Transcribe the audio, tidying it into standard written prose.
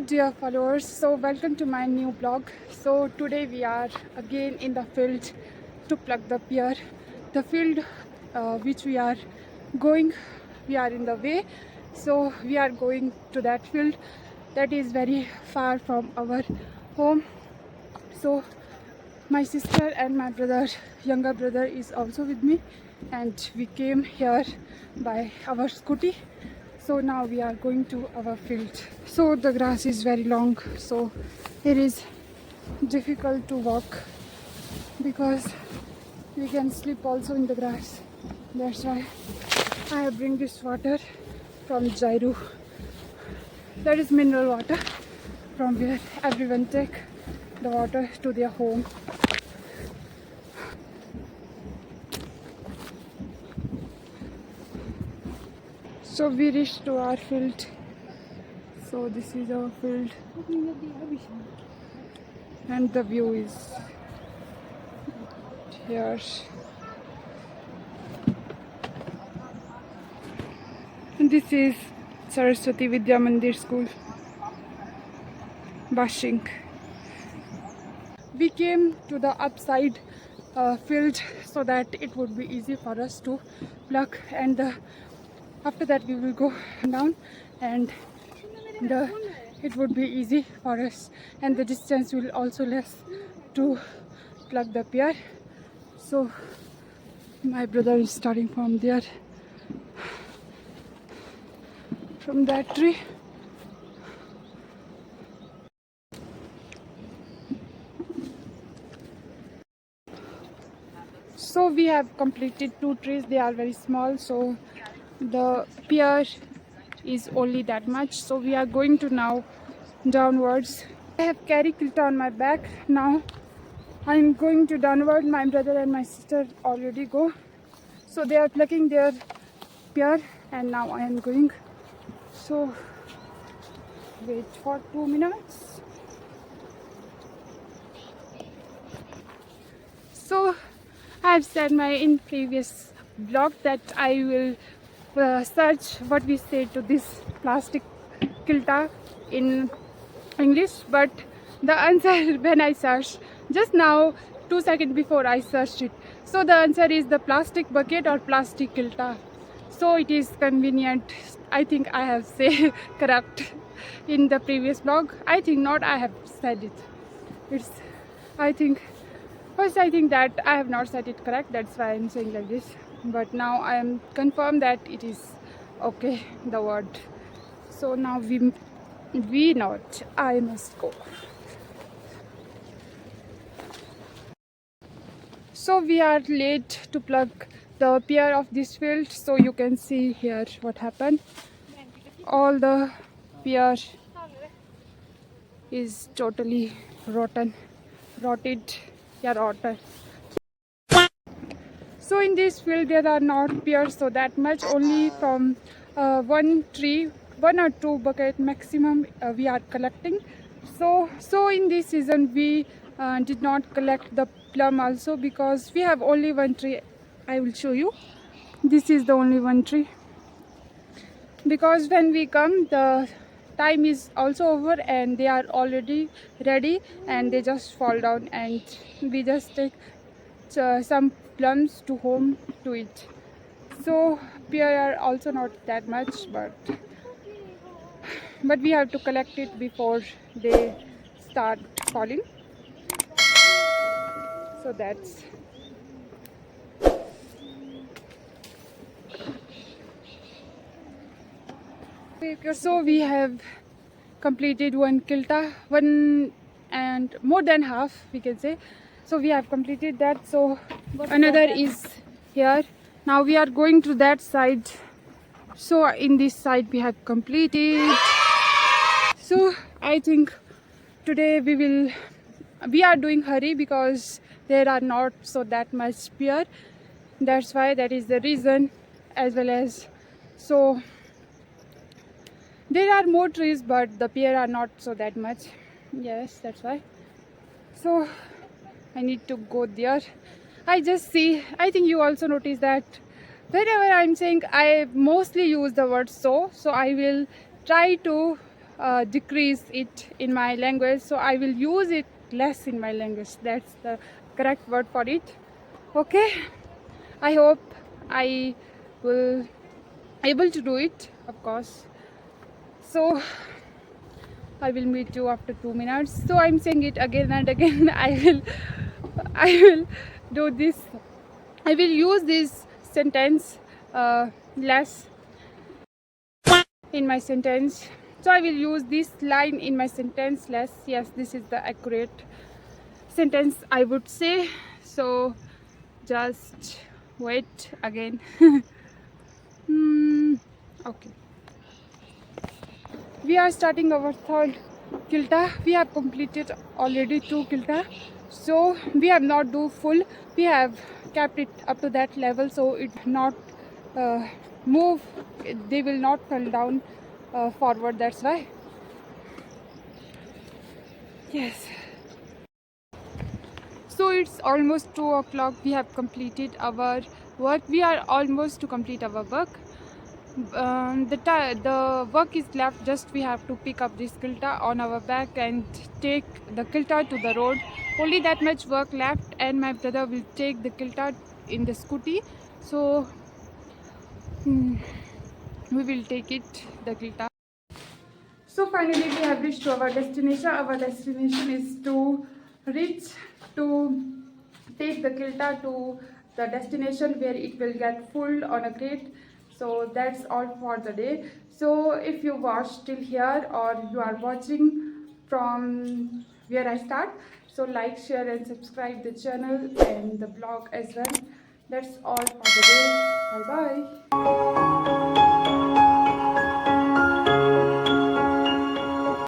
dear followers, so welcome to my new blog. So today we are again in the field to pluck the pear. The field which we are going, we are in the way, so we are going to that field that is very far from our home. So my sister and my brother, younger brother, is also with me, and we came here by our scooty. So now we are going to our field. So the grass is very long, so it is difficult to walk because we can slip also in the grass. That's why I have bring this water from Jairu. That is mineral water from where everyone take the water to their home. So we reached to our field. So this is our field, and the view is here. And this is Saraswati Vidya Mandir School, Bashing. We came to the upside field so that it would be easy for us to pluck, and after that we will go down, and it would be easy for us, and the distance will also less to pluck the pear. So my brother is starting from there, from that tree. So we have completed 2 trees. They are very small, so the pear is only that much. So we are going to now downwards. I have carried kilta on my back. Now I am going to downward. My brother and my sister already go, so they are plucking their pear, and now I am going. So wait for 2 minutes. So I have said in previous blog that I will search what we say to this plastic kilta in English, but the answer when I searched just now, 2 seconds before I searched it, so the answer is the plastic bucket or plastic kilta. So it is convenient. I think I have said correct in the previous blog. I think not, I have said it. It's, I think first I think that I have not said it correct, that's why I am saying like this. But now I am confirmed that it is okay, the word. So now I must go. So we are late to pluck the pear of this field. So you can see here what happened. All the pear is totally rotted. So in this field there are not pears so that much, only from one tree, 1 or 2 bucket maximum we are collecting. So in this season we did not collect the plum also, because we have only 1 tree. I will show you. This is the only 1 tree, because when we come the time is also over and they are already ready and they just fall down, and we just take some plums to home to eat. So pear are also not that much, but we have to collect it before they start falling. So that's so we have completed 1 kilta, 1 and more than half we can say. So we have completed that. So another is here. Now we are going to that side. So in this side we have completed. So I think today we are doing hurry because there are not so that much pear. That's why, that is the reason, as well as so there are more trees but the pear are not so that much. Yes, that's why. So I need to go there. I just see, I think you also notice that whenever I'm saying, I mostly use the word so I will try to decrease it in my language, so I will use it less in my language. That's the correct word for it. Okay, I hope I will able to do it, of course. So I will meet you after 2 minutes. So I'm saying it again and again. I will do this. I will use this sentence less in my sentence. So I will use this line in my sentence less. Yes, this is the accurate sentence, I would say. So just wait again. Okay. We are starting our third kilta. We have completed already 2 kilta. So we have not do full. We have kept it up to that level, so it not move. They will not fall down forward. That's why. Yes. So it's almost 2 o'clock. We have completed our work. We are almost to complete our work. The work is left. Just we have to pick up this kilta on our back and take the kilta to the road. Only that much work left, and my brother will take the kilta in the scooty. So we will take it, the kilta. So finally we have reached to our destination. Our destination is to reach to take the kilta to the destination where it will get full on a crate. So that's all for the day. So if you watch till here, or you are watching from where I start, so like, share and subscribe the channel and the blog as well. That's all for the day. Bye bye.